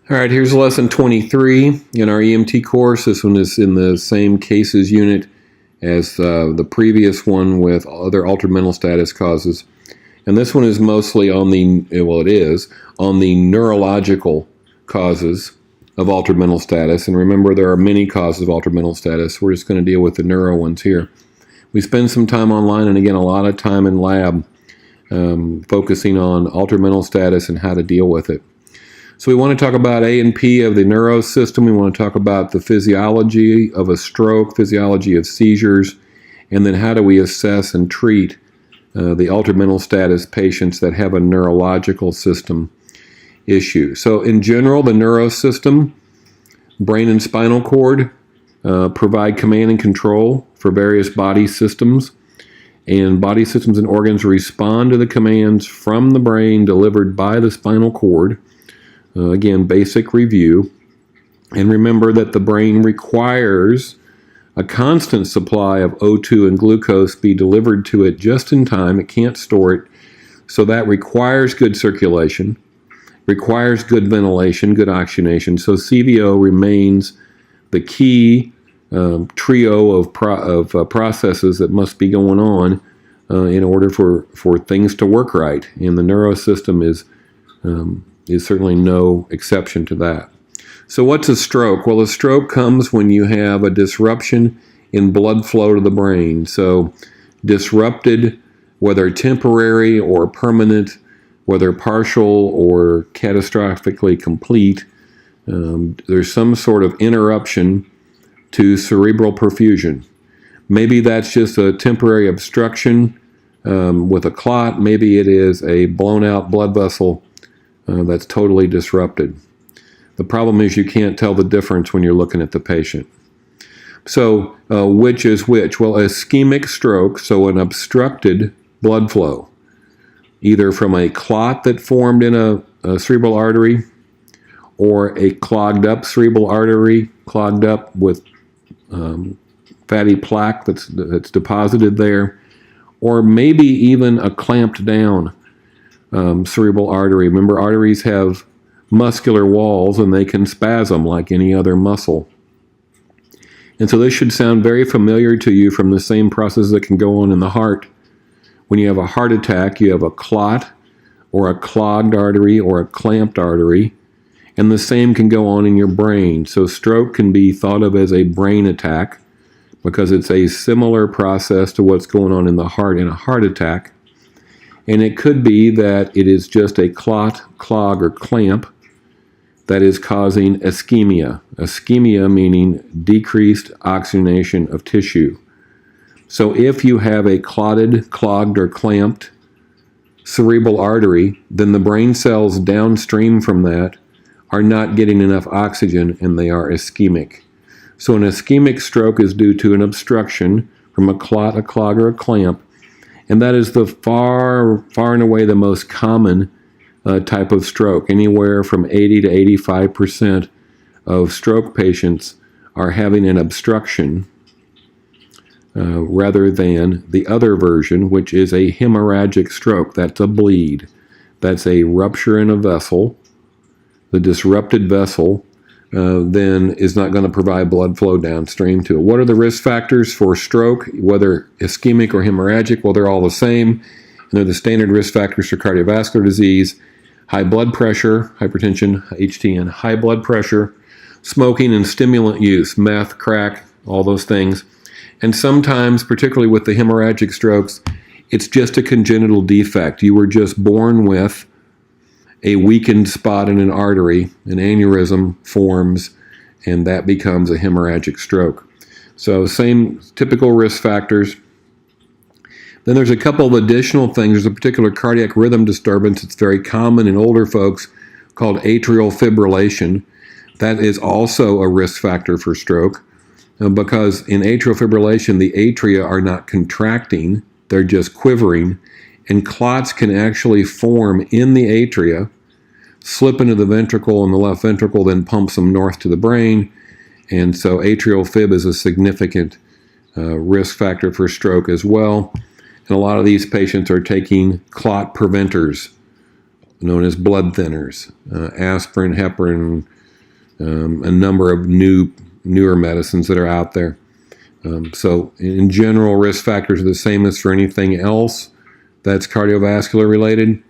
All right, here's lesson 23 in our EMT course. This one is in the same cases unit as the previous one with other altered mental status causes. And this one is mostly on on the neurological causes of altered mental status. And remember, there are many causes of altered mental status. We're just going to deal with the neuro ones here. We spend some time online and, again, a lot of time in lab focusing on altered mental status and how to deal with it. So we want to talk about A and P of the neuro system. We want to talk about the physiology of a stroke, physiology of seizures, and then how do we assess and treat the altered mental status patients that have a neurological system issue. So in general, the neuro system, brain and spinal cord, provide command and control for various body systems. And body systems and organs respond to the commands from the brain delivered by the spinal cord. Again, basic review. And remember that the brain requires a constant supply of O2 and glucose be delivered to it just in time. It can't store it. So that requires good circulation, requires good ventilation, good oxygenation. So CVO remains the key trio of processes that must be going on in order for things to work right. And the neurosystem is certainly no exception to that. So what's a stroke? Well, a stroke comes when you have a disruption in blood flow to the brain. So disrupted, whether temporary or permanent, whether partial or catastrophically complete, there's some sort of interruption to cerebral perfusion. Maybe that's just a temporary obstruction with a clot. Maybe it is a blown out blood vessel that's totally disrupted. The problem is you can't tell the difference when you're looking at the patient. So which is which? Well, ischemic stroke, so an obstructed blood flow, either from a clot that formed in a cerebral artery or a clogged up cerebral artery, clogged up with fatty plaque that's deposited there, or maybe even a clamped down cerebral artery. Remember, arteries have muscular walls and they can spasm like any other muscle. And so this should sound very familiar to you from the same process that can go on in the heart. When you have a heart attack, you have a clot or a clogged artery or a clamped artery, and the same can go on in your brain. So stroke can be thought of as a brain attack because it's a similar process to what's going on in the heart in a heart attack. And it could be that it is just a clot, clog, or clamp that is causing ischemia. Ischemia meaning decreased oxygenation of tissue. So if you have a clotted, clogged, or clamped cerebral artery, then the brain cells downstream from that are not getting enough oxygen and they are ischemic. So an ischemic stroke is due to an obstruction from a clot, a clog, or a clamp. And that is the far and away the most common type of stroke. Anywhere from 80 to 85% of stroke patients are having an obstruction rather than the other version, which is a hemorrhagic stroke. That's a bleed. That's a rupture in a vessel. The disrupted vessel then is not going to provide blood flow downstream to it. What are the risk factors for stroke, whether ischemic or hemorrhagic? Well, they're all the same, and they're the standard risk factors for cardiovascular disease: high blood pressure, hypertension, HTN, high blood pressure, smoking and stimulant use, meth, crack, all those things. And sometimes, particularly with the hemorrhagic strokes, it's just a congenital defect. You were just born with a weakened spot in an artery, an aneurysm forms, and that becomes a hemorrhagic stroke. So same typical risk factors. Then there's a couple of additional things. There's a particular cardiac rhythm disturbance that's very common in older folks called atrial fibrillation. That is also a risk factor for stroke because in atrial fibrillation, the atria are not contracting, they're just quivering, and clots can actually form in the atria, slip into the ventricle, and the left ventricle then pumps them north to the brain. And so atrial fib is a significant risk factor for stroke as well. And a lot of these patients are taking clot preventers known as blood thinners, aspirin, heparin, a number of newer medicines that are out there. So in general, risk factors are the same as for anything else that's cardiovascular related,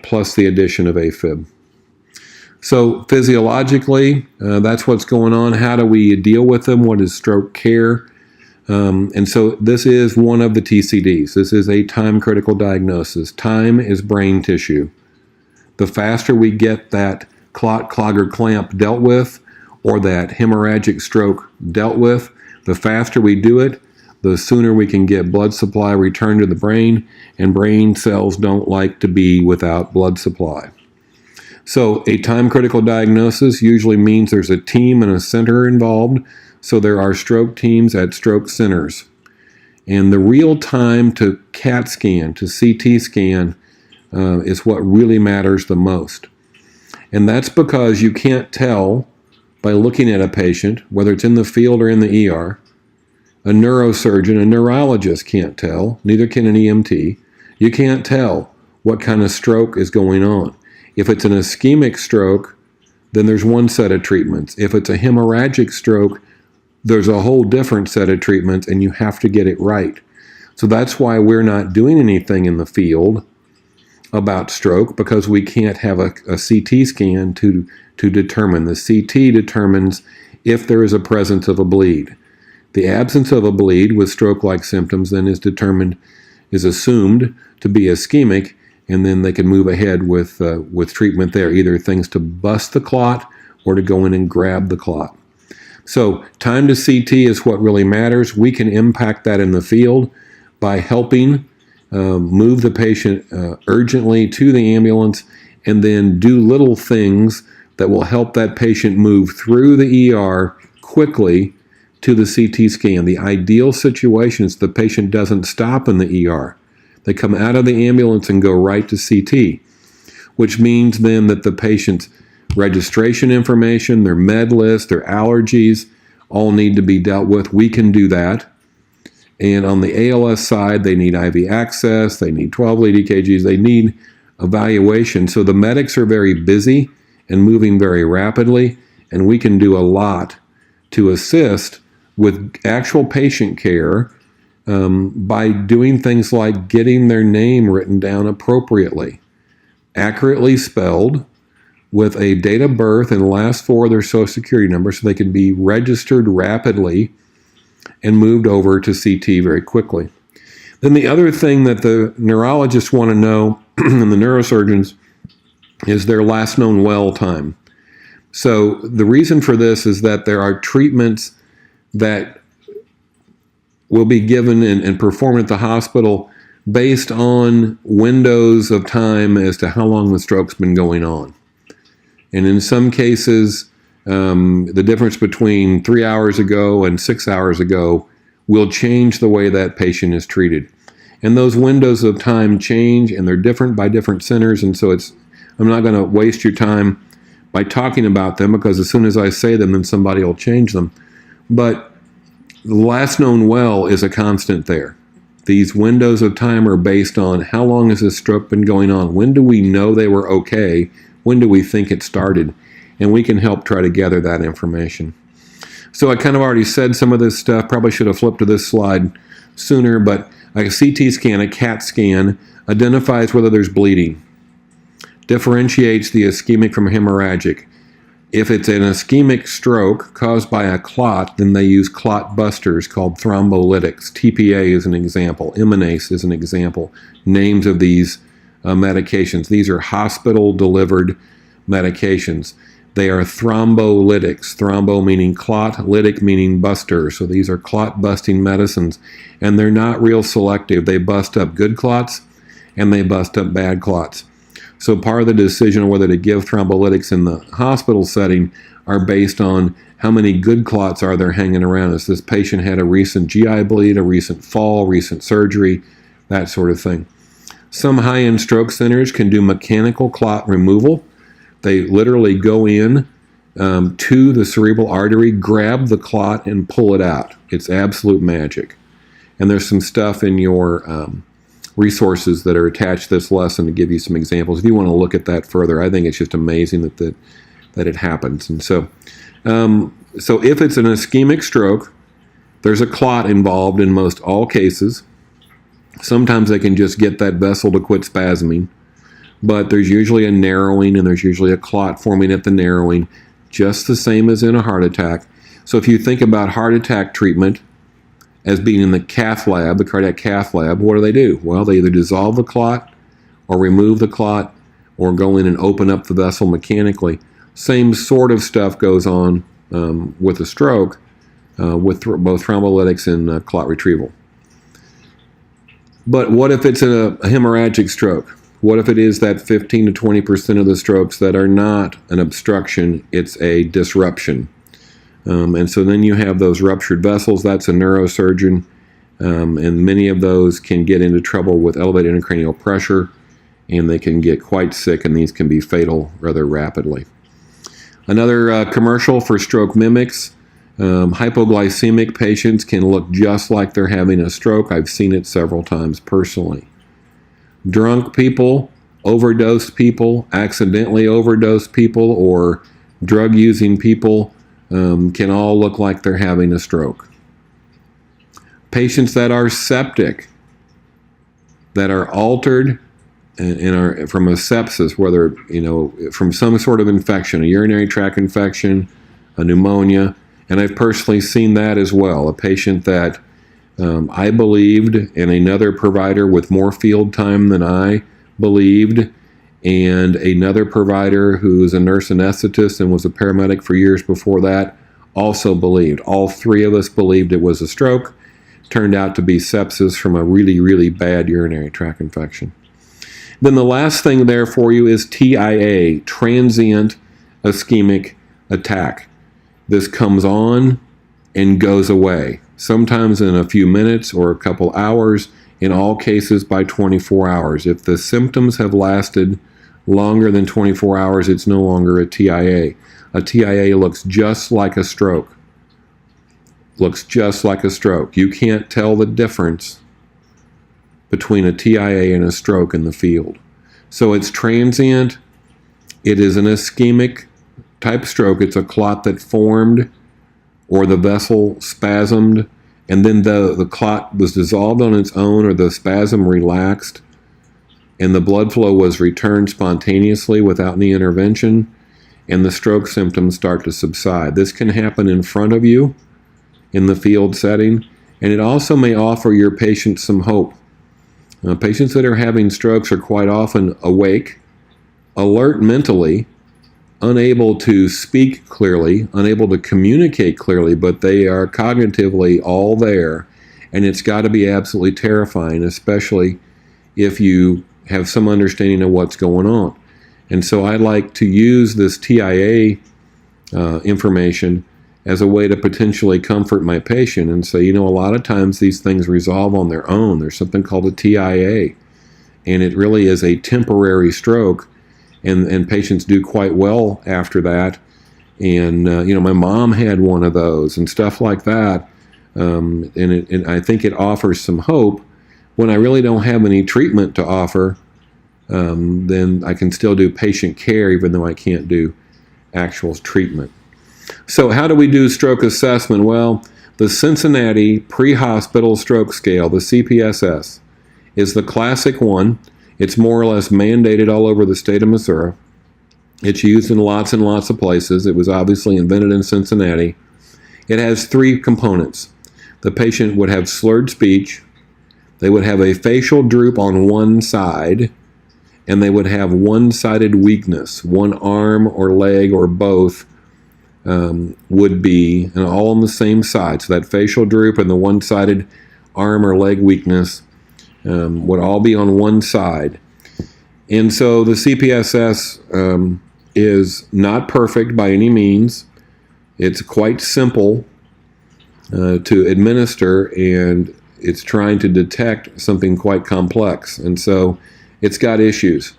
plus the addition of AFib. So physiologically, that's what's going on. How do we deal with them? What is stroke care? And so this is one of the TCDs. This is a time-critical diagnosis. Time is brain tissue. The faster we get that clot, clog, or clamp dealt with, or that hemorrhagic stroke dealt with, the faster we do it, the sooner we can get blood supply returned to the brain, and brain cells don't like to be without blood supply. So a time-critical diagnosis usually means there's a team and a center involved. So there are stroke teams at stroke centers. And the real time to CAT scan, to CT scan, is what really matters the most. And that's because you can't tell by looking at a patient, whether it's in the field or in the ER. A neurosurgeon, a neurologist can't tell, neither can an EMT. You can't tell what kind of stroke is going on. If it's an ischemic stroke, then there's one set of treatments. If it's a hemorrhagic stroke, there's a whole different set of treatments, and you have to get it right. So that's why we're not doing anything in the field about stroke, because we can't have a CT scan to determine. The CT determines if there is a presence of a bleed. The absence of a bleed with stroke-like symptoms then is assumed to be ischemic, and then they can move ahead with treatment there, either things to bust the clot or to go in and grab the clot. So time to CT is what really matters. We can impact that in the field by helping move the patient urgently to the ambulance, and then do little things that will help that patient move through the ER quickly to the CT scan. The ideal situation is the patient doesn't stop in the ER. They come out of the ambulance and go right to CT, which means then that the patient's registration information, their med list, their allergies, all need to be dealt with. We can do that. And on the ALS side, they need IV access, they need 12 lead EKGs, they need evaluation. So the medics are very busy and moving very rapidly, and we can do a lot to assist with actual patient care by doing things like getting their name written down appropriately, accurately spelled, with a date of birth and last four of their social security number, so they can be registered rapidly and moved over to CT very quickly. Then the other thing that the neurologists want to know, and the neurosurgeons, is their last known well time. So the reason for this is that there are treatments that will be given and performed at the hospital based on windows of time as to how long the stroke's been going on. And in some cases, the difference between 3 hours ago and 6 hours ago will change the way that patient is treated. And those windows of time change, and they're different by different centers. And so I'm not going to waste your time by talking about them, because as soon as I say them, then somebody will change them. But the last known well is a constant there. These windows of time are based on how long has this stroke been going on? When do we know they were okay? When do we think it started? And we can help try to gather that information. So I kind of already said some of this stuff. Probably should have flipped to this slide sooner, but a CT scan, a CAT scan, identifies whether there's bleeding, differentiates the ischemic from hemorrhagic. If it's an ischemic stroke caused by a clot, then they use clot busters called thrombolytics. TPA is an example. Emanase is an example. Names of these medications. These are hospital-delivered medications. They are thrombolytics. Thrombo meaning clot, lytic meaning buster. So these are clot-busting medicines, and they're not real selective. They bust up good clots, and they bust up bad clots. So part of the decision on whether to give thrombolytics in the hospital setting are based on how many good clots are there hanging around. If this patient had a recent GI bleed, a recent fall, recent surgery, that sort of thing. Some high-end stroke centers can do mechanical clot removal. They literally go in to the cerebral artery, grab the clot, and pull it out. It's absolute magic. And there's some stuff in your resources that are attached to this lesson to give you some examples. If you want to look at that further, I think it's just amazing that it happens. And so if it's an ischemic stroke, there's a clot involved in most all cases. Sometimes they can just get that vessel to quit spasming, but there's usually a narrowing and there's usually a clot forming at the narrowing, just the same as in a heart attack. So if you think about heart attack treatment as being in the cath lab, the cardiac cath lab, what do? Well, they either dissolve the clot or remove the clot or go in and open up the vessel mechanically. Same sort of stuff goes on with a stroke with both thrombolytics and clot retrieval. But what if it's a hemorrhagic stroke? What if it is that 15 to 20% of the strokes that are not an obstruction, it's a disruption? And so then you have those ruptured vessels. That's a neurosurgeon, and many of those can get into trouble with elevated intracranial pressure, and they can get quite sick, and these can be fatal rather rapidly. Another commercial for stroke mimics. Hypoglycemic patients can look just like they're having a stroke. I've seen it several times personally. Drunk people, overdosed people, accidentally overdosed people, or drug-using people can all look like they're having a stroke. Patients that are septic, that are altered and are from a sepsis, whether from some sort of infection, a urinary tract infection, a pneumonia, and I've personally seen that as well. A patient that I believed, and another provider with more field time than I believed, and another provider who's a nurse anesthetist and was a paramedic for years before that also believed. All three of us believed it was a stroke. Turned out to be sepsis from a really, really bad urinary tract infection. Then the last thing there for you is TIA, transient ischemic attack. This comes on and goes away, sometimes in a few minutes or a couple hours, in all cases by 24 hours. If the symptoms have lasted longer than 24 hours, it's no longer a TIA. A TIA looks just like a stroke. Looks just like a stroke. You can't tell the difference between a TIA and a stroke in the field. So it's transient. It is an ischemic type stroke. It's a clot that formed or the vessel spasmed, and then the clot was dissolved on its own, or the spasm relaxed, and the blood flow was returned spontaneously without any intervention, and the stroke symptoms start to subside. This can happen in front of you in the field setting, and it also may offer your patient some hope. Patients that are having strokes are quite often awake, alert mentally, unable to speak clearly, unable to communicate clearly, but they are cognitively all there, and it's got to be absolutely terrifying, especially if you have some understanding of what's going on. And so I like to use this TIA information as a way to potentially comfort my patient and say, a lot of times these things resolve on their own. There's something called a TIA, and it really is a temporary stroke, and patients do quite well after that. And my mom had one of those and stuff like that, and I think it offers some hope. When I really don't have any treatment to offer, then I can still do patient care even though I can't do actual treatment. So how do we do stroke assessment? Well, the Cincinnati Pre-Hospital Stroke Scale, the CPSS, is the classic one. It's more or less mandated all over the state of Missouri. It's used in lots and lots of places. It was obviously invented in Cincinnati. It has three components. The patient would have slurred speech, they would have a facial droop on one side, and they would have one-sided weakness. One arm or leg or both would be all on the same side. So that facial droop and the one-sided arm or leg weakness would all be on one side. And so the CPSS is not perfect by any means. It's quite simple to administer, and it's trying to detect something quite complex. And so it's got issues.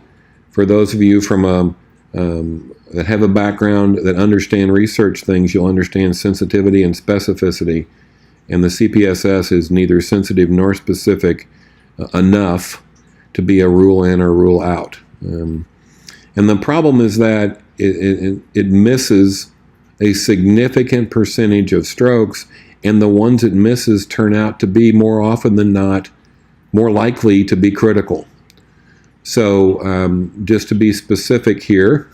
For those of you from that have a background that understand research things, you'll understand sensitivity and specificity. And the CPSS is neither sensitive nor specific enough to be a rule in or rule out. And the problem is that it misses a significant percentage of strokes, and the ones it misses turn out to be more often than not more likely to be critical. So just to be specific here,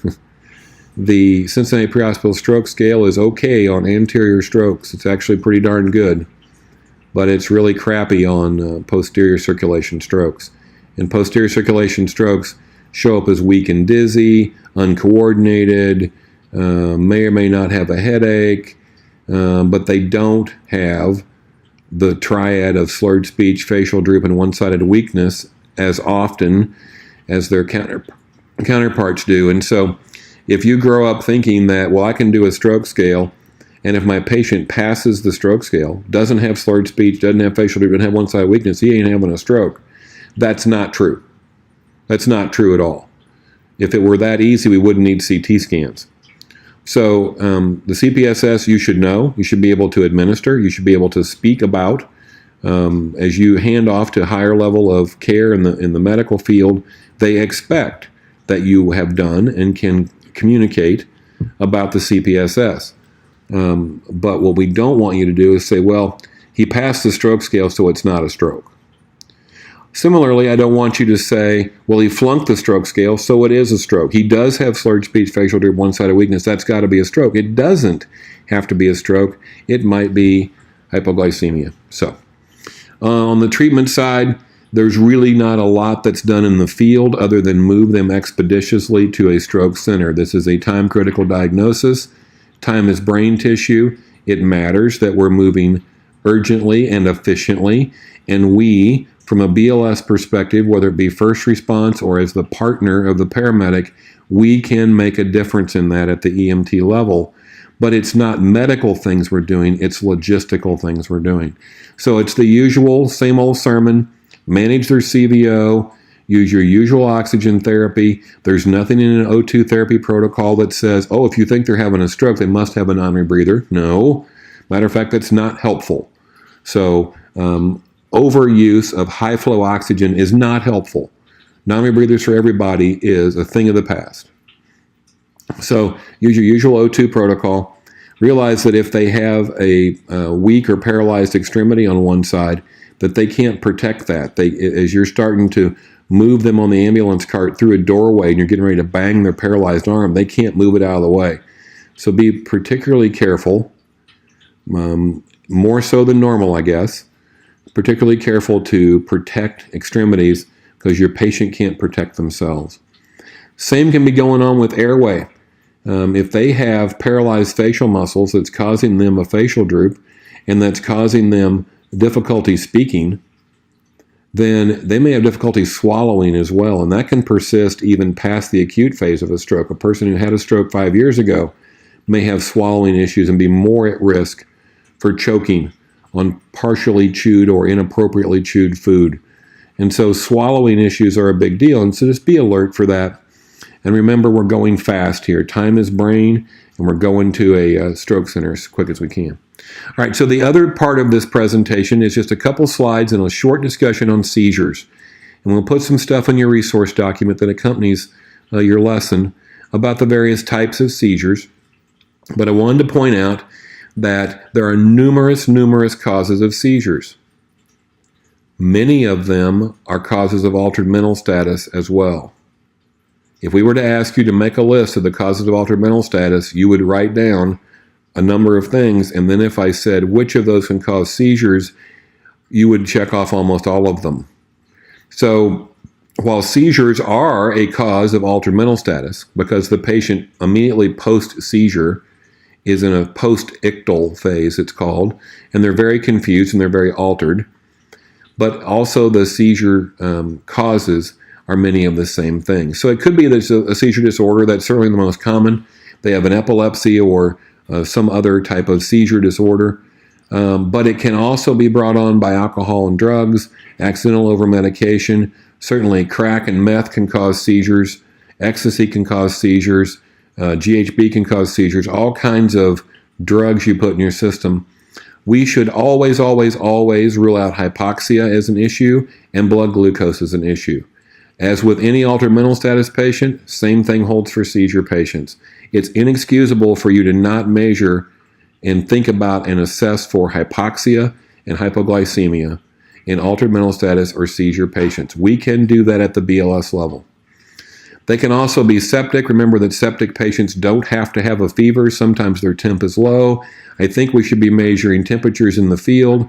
the Cincinnati Prehospital Stroke Scale is okay on anterior strokes. It's actually pretty darn good, but it's really crappy on posterior circulation strokes. And posterior circulation strokes show up as weak and dizzy, uncoordinated, may or may not have a headache, but they don't have the triad of slurred speech, facial droop, and one-sided weakness as often as their counterparts do. And so if you grow up thinking that, well, I can do a stroke scale, and if my patient passes the stroke scale, doesn't have slurred speech, doesn't have facial droop, doesn't have one-sided weakness, he ain't having a stroke. That's not true. That's not true at all. If it were that easy, we wouldn't need CT scans. So the CPSS you should know, you should be able to administer, you should be able to speak about. As you hand off to a higher level of care in the medical field, they expect that you have done and can communicate about the CPSS. But what we don't want you to do is say, well, he passed the stroke scale, so it's not a stroke. Similarly, I don't want you to say, well, he flunked the stroke scale, so it is a stroke. He does have slurred speech, facial droop, one-sided weakness. That's got to be a stroke. It doesn't have to be a stroke. It might be hypoglycemia. So on the treatment side, there's really not a lot that's done in the field other than move them expeditiously to a stroke center. This is a time-critical diagnosis. Time is brain tissue. It matters that we're moving urgently and efficiently, and we, from a BLS perspective, whether it be first response or as the partner of the paramedic, we can make a difference in that at the EMT level. But it's not medical things we're doing, it's logistical things we're doing. So it's the usual, same old sermon: manage their CVO, use your usual oxygen therapy. There's nothing in an O2 therapy protocol that says, oh, if you think they're having a stroke, they must have a non-rebreather. No. Matter of fact, that's not helpful. So overuse of high-flow oxygen is not helpful. Non-rebreathers for everybody is a thing of the past. So use your usual O2 protocol. Realize that if they have a weak or paralyzed extremity on one side, that they can't protect that. As you're starting to move them on the ambulance cart through a doorway and you're getting ready to bang their paralyzed arm, they can't move it out of the way. So be particularly careful, more so than normal, I guess. Particularly careful to protect extremities because your patient can't protect themselves. Same can be going on with airway. If they have paralyzed facial muscles that's causing them a facial droop and that's causing them difficulty speaking, then they may have difficulty swallowing as well, and that can persist even past the acute phase of a stroke. A person who had a stroke 5 years ago may have swallowing issues and be more at risk for choking on partially chewed or inappropriately chewed food. And so swallowing issues are a big deal, and so just be alert for that. And remember, we're going fast here. Time is brain, and we're going to a stroke center as quick as we can. All right, so the other part of this presentation is just a couple slides and a short discussion on seizures. And we'll put some stuff in your resource document that accompanies your lesson about the various types of seizures. But I wanted to point out that there are numerous causes of seizures. Many of them are causes of altered mental status as well. If we were to ask you to make a list of the causes of altered mental status, you would write down a number of things, and then if I said which of those can cause seizures, you would check off almost all of them. So while seizures are a cause of altered mental status, because the patient immediately post-seizure is in a post-ictal phase, it's called, and they're very confused and they're very altered. But also the seizure causes are many of the same things. So it could be there's a seizure disorder. That's certainly the most common. They have an epilepsy or some other type of seizure disorder. But it can also be brought on by alcohol and drugs, accidental over-medication. Certainly crack and meth can cause seizures. Ecstasy can cause seizures. GHB can cause seizures. All kinds of drugs you put in your system We should always, always, always rule out hypoxia as an issue and blood glucose as an issue. As with any altered mental status patient, same thing holds for seizure patients. It's inexcusable for you to not measure and think about and assess for hypoxia and hypoglycemia in altered mental status or seizure patients. We can do that at the BLS level. They can also be septic. Remember that septic patients don't have to have a fever. Sometimes their temp is low. I think we should be measuring temperatures in the field,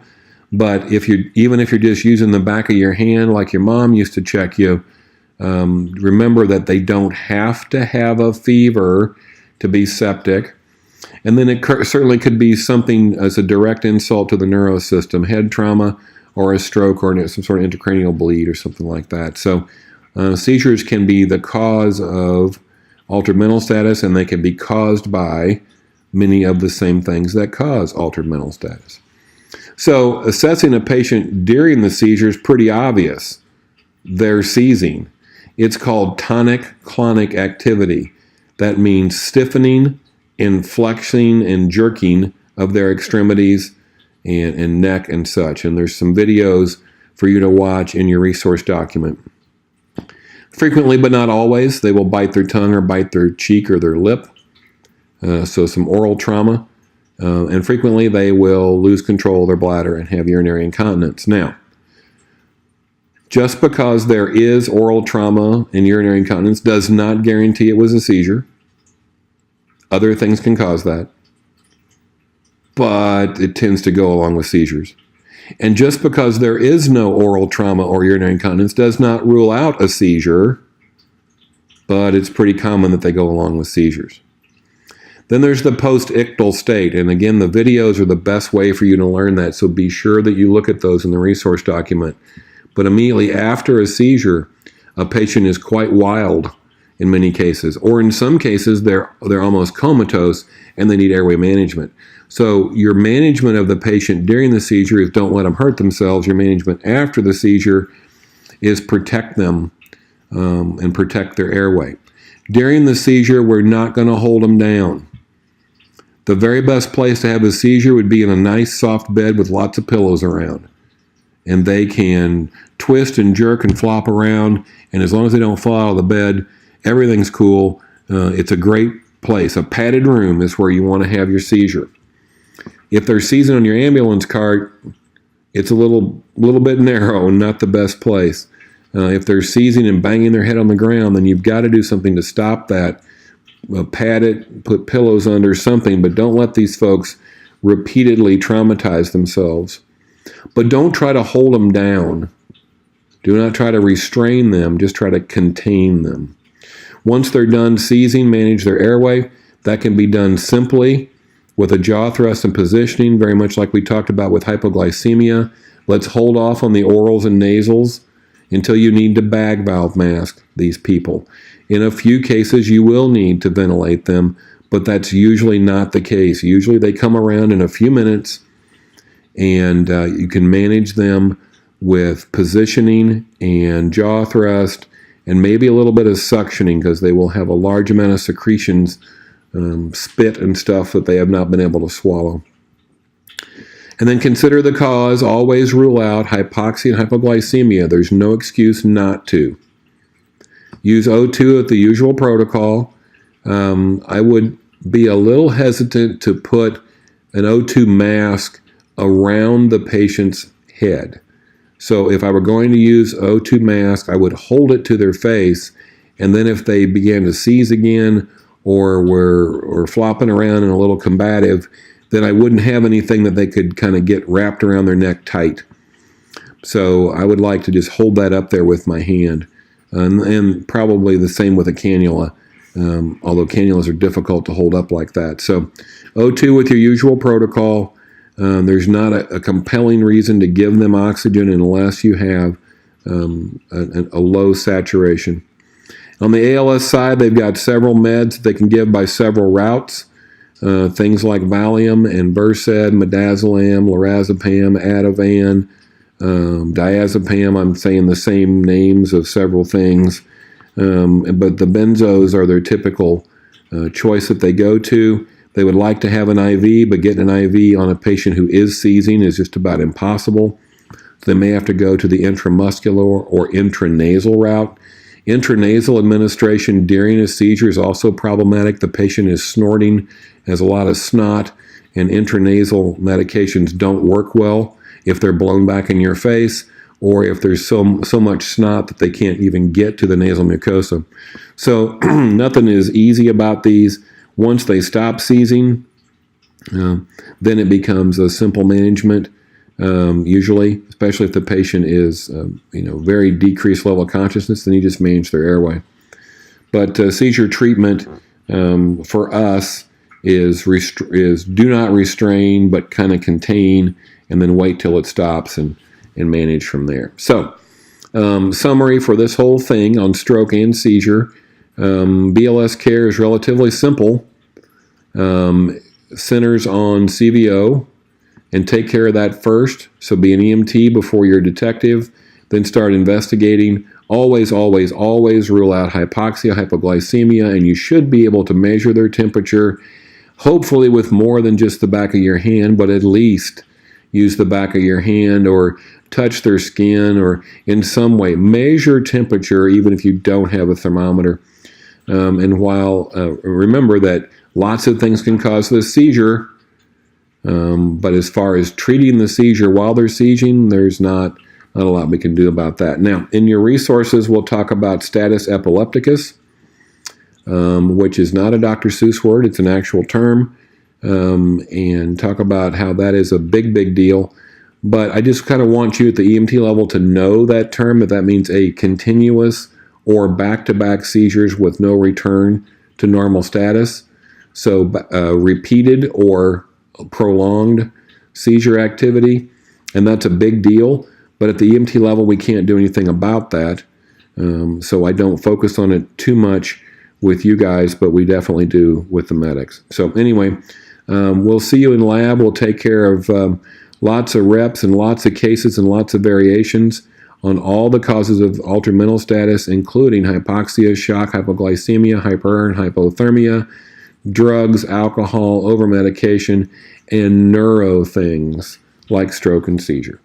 but even if you're just using the back of your hand like your mom used to check you, remember that they don't have to have a fever to be septic. And then it certainly could be something as a direct insult to the neurosystem, head trauma or a stroke or some sort of intracranial bleed or something like that. So seizures can be the cause of altered mental status, and they can be caused by many of the same things that cause altered mental status. So assessing a patient during the seizure is pretty obvious. They're seizing. It's called tonic-clonic activity. That means stiffening and flexing and jerking of their extremities and neck and such. And there's some videos for you to watch in your resource document. Frequently, but not always, they will bite their tongue or bite their cheek or their lip. So some oral trauma. And frequently they will lose control of their bladder and have urinary incontinence. Now, just because there is oral trauma and urinary incontinence does not guarantee it was a seizure. Other things can cause that, but it tends to go along with seizures. And just because there is no oral trauma or urinary incontinence does not rule out a seizure, but it's pretty common that they go along with seizures. Then there's the post-ictal state, and again, the videos are the best way for you to learn that, so be sure that you look at those in the resource document. But immediately after a seizure, a patient is quite wild in many cases, or in some cases, they're almost comatose and they need airway management. So your management of the patient during the seizure is don't let them hurt themselves. Your management after the seizure is protect them and protect their airway. During the seizure, we're not going to hold them down. The very best place to have a seizure would be in a nice soft bed with lots of pillows around. And they can twist and jerk and flop around, and as long as they don't fall out of the bed, everything's cool. It's a great place. A padded room is where you want to have your seizure. If they're seizing on your ambulance cart, it's a little bit narrow and not the best place. If they're seizing and banging their head on the ground, then you've got to do something to stop that. Pad it, put pillows under, something, but don't let these folks repeatedly traumatize themselves. But don't try to hold them down. Do not try to restrain them, just try to contain them. Once they're done seizing, manage their airway. That can be done simply with a jaw thrust and positioning, very much like we talked about with hypoglycemia. Let's hold off on the orals and nasals until you need to bag valve mask these people. In a few cases, you will need to ventilate them, but that's usually not the case. Usually they come around in a few minutes, and you can manage them with positioning and jaw thrust and maybe a little bit of suctioning, because they will have a large amount of secretions, spit and stuff that they have not been able to swallow. And then consider the cause. Always rule out hypoxia and hypoglycemia. There's no excuse not to. Use O2 at the usual protocol. I would be a little hesitant to put an O2 mask around the patient's head. So if I were going to use O2 mask, I would hold it to their face, and then if they began to seize again or were flopping around and a little combative, then I wouldn't have anything that they could kind of get wrapped around their neck tight. So I would like to just hold that up there with my hand. And probably the same with a cannula, although cannulas are difficult to hold up like that. So O2 with your usual protocol. There's not a compelling reason to give them oxygen unless you have a low saturation. On the ALS side, they've got several meds that they can give by several routes. Things like Valium and Versed, Midazolam, Lorazepam, Ativan, diazepam. I'm saying the same names of several things, but the benzos are their typical choice that they go to. They would like to have an IV, but getting an IV on a patient who is seizing is just about impossible. So they may have to go to the intramuscular or intranasal route. Intranasal administration during a seizure is also problematic. The patient is snorting, has a lot of snot, and intranasal medications don't work well if they're blown back in your face, or if there's so much snot that they can't even get to the nasal mucosa. So nothing is easy about these. Once they stop seizing, then it becomes a simple management, usually, especially if the patient is very decreased level of consciousness, then you just manage their airway. But seizure treatment for us is do not restrain, but kind of contain, and then wait till it stops and manage from there. So, summary for this whole thing on stroke and seizure. BLS care is relatively simple. Centers on CVO, and take care of that first. So be an EMT before you're a detective, then start investigating. Always, always, always rule out hypoxia, hypoglycemia, and you should be able to measure their temperature, hopefully with more than just the back of your hand, but at least use the back of your hand or touch their skin or in some way measure temperature even if you don't have a thermometer. And while remember that lots of things can cause this seizure, but as far as treating the seizure while they're seizing, there's not a lot we can do about that. Now, in your resources, we'll talk about status epilepticus, which is not a Dr. Seuss word. It's an actual term, and talk about how that is a big, big deal. But I just kind of want you at the EMT level to know that term, that means a continuous or back-to-back seizures with no return to normal status. So repeated or prolonged seizure activity, and that's a big deal. But at the EMT level, we can't do anything about that. So I don't focus on it too much with you guys, but we definitely do with the medics. So anyway, we'll see you in lab. We'll take care of lots of reps and lots of cases and lots of variations on all the causes of altered mental status, including hypoxia, shock, hypoglycemia, hyper and hypothermia, drugs, alcohol, over-medication, and neuro things like stroke and seizure.